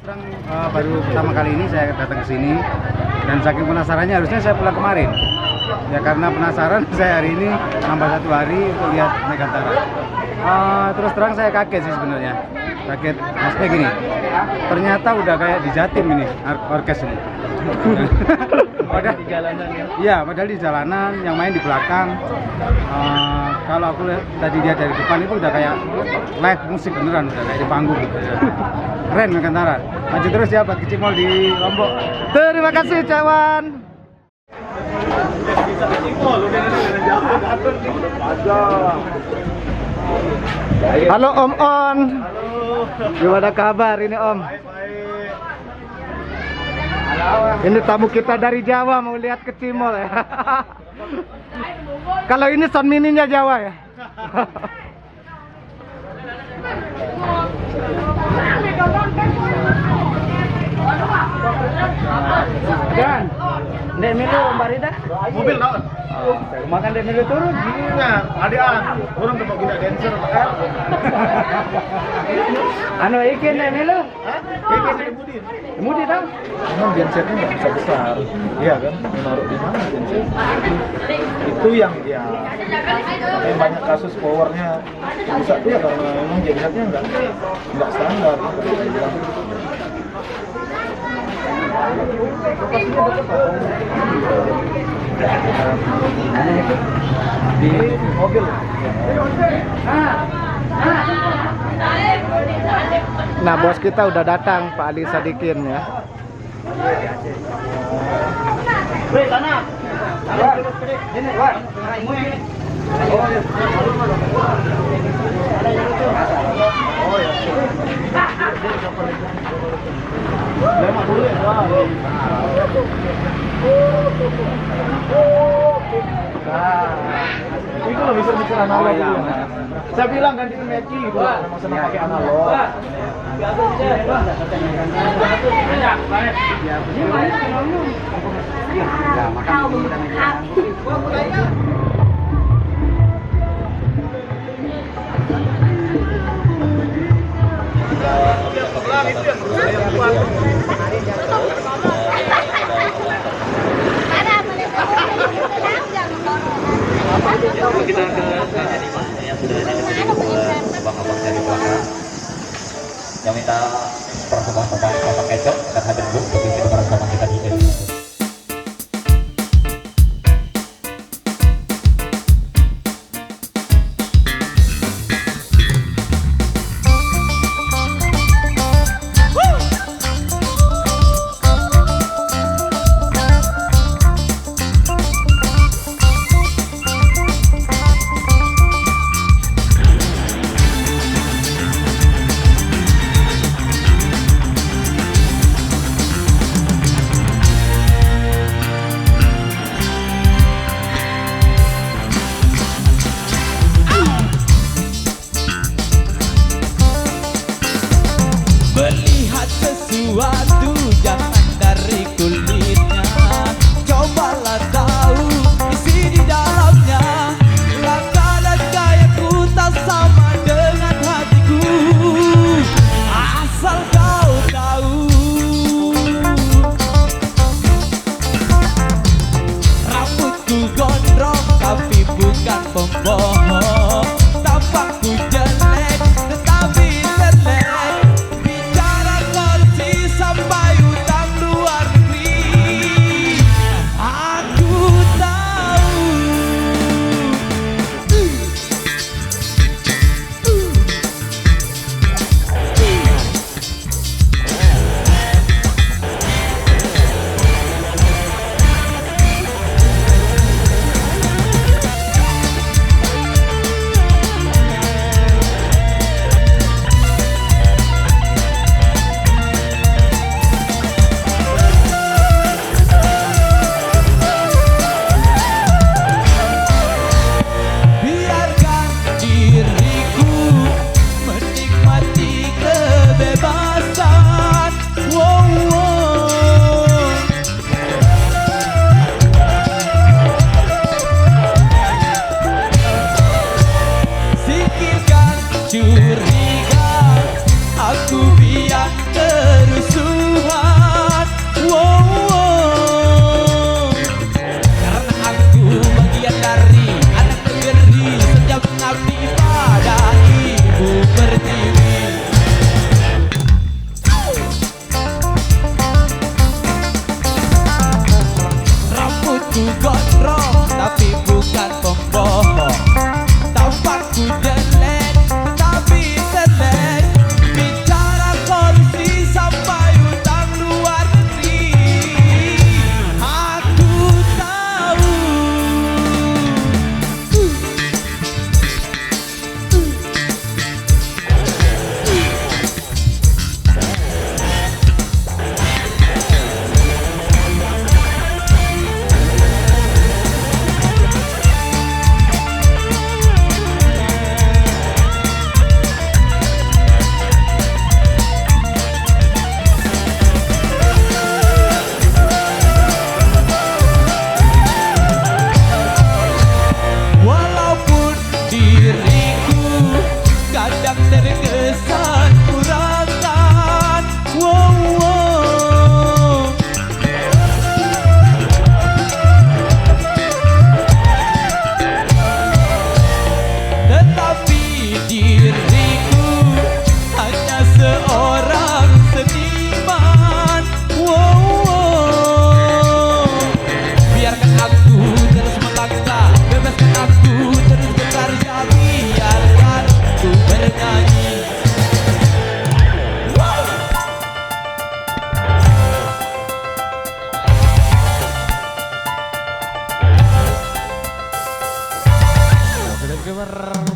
terang baru pertama kali ini saya datang ke sini dan saking penasarannya harusnya saya pulang kemarin. Ya karena penasaran saya hari ini nambah 1 hari untuk lihat Megantara. Terus terang saya kaget sih sebenarnya. Kaget, maksudnya gini. Ternyata udah kayak di Jatim ini orkes ini. Padahal di jalanan ya? Iya, padahal di jalanan, yang main di belakang. Kalau aku tadi lihat dari depan itu udah kayak live musik beneran, udah kayak di panggung gitu ya. Keren Megantara. Maju terus ya buat Kecimol di Lombok. Terima kasih Cawan. Halo Om On. Gimana kabar ini Om? Ini tamu kita dari Jawa mau lihat Kecimol ya. Kalau ini sound mininya Jawa ya. Dan Dek Milu Mbak Rida Mobil naon? makan Dek Milu turun. Iya, adean. Orang tempat kita dancer makan. Anu ikin Dek Milu. Hah? Ikin Budin. Mudi tahu? Emang gensetnya nggak bisa besar. Iya kan? Menaruh di mana genset? Itu yang ya. Yang banyak kasus powernya bisa tuh ya karena memang gensetnya nggak standar. Di mobil. Nah bos kita udah datang Pak Ali Sadikin ya. Woi sana. Ini Wan. Oh ya. Lama dulu ya. Itu lo bisa mikir analog ya. Saya bilang kan itu Meki gitu. Mau senang pakai analog. Kita ke yang sudah abang-abang dari belakang yang minta persembahan Bapak Kecok dan hadir Bu untuk isi bersama kita di sini. Melihat sesuatu jangan dari kulitnya, cobalah tahu isi di dalamnya. Langkah dan gayaku tak sama dengan hatiku, asal kau tahu. Rambutku gondrong tapi bukan pembohong, tampakku jelek tetapi telek. Somebody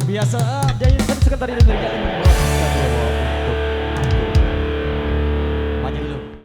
biasa. Dia kan sekitar ini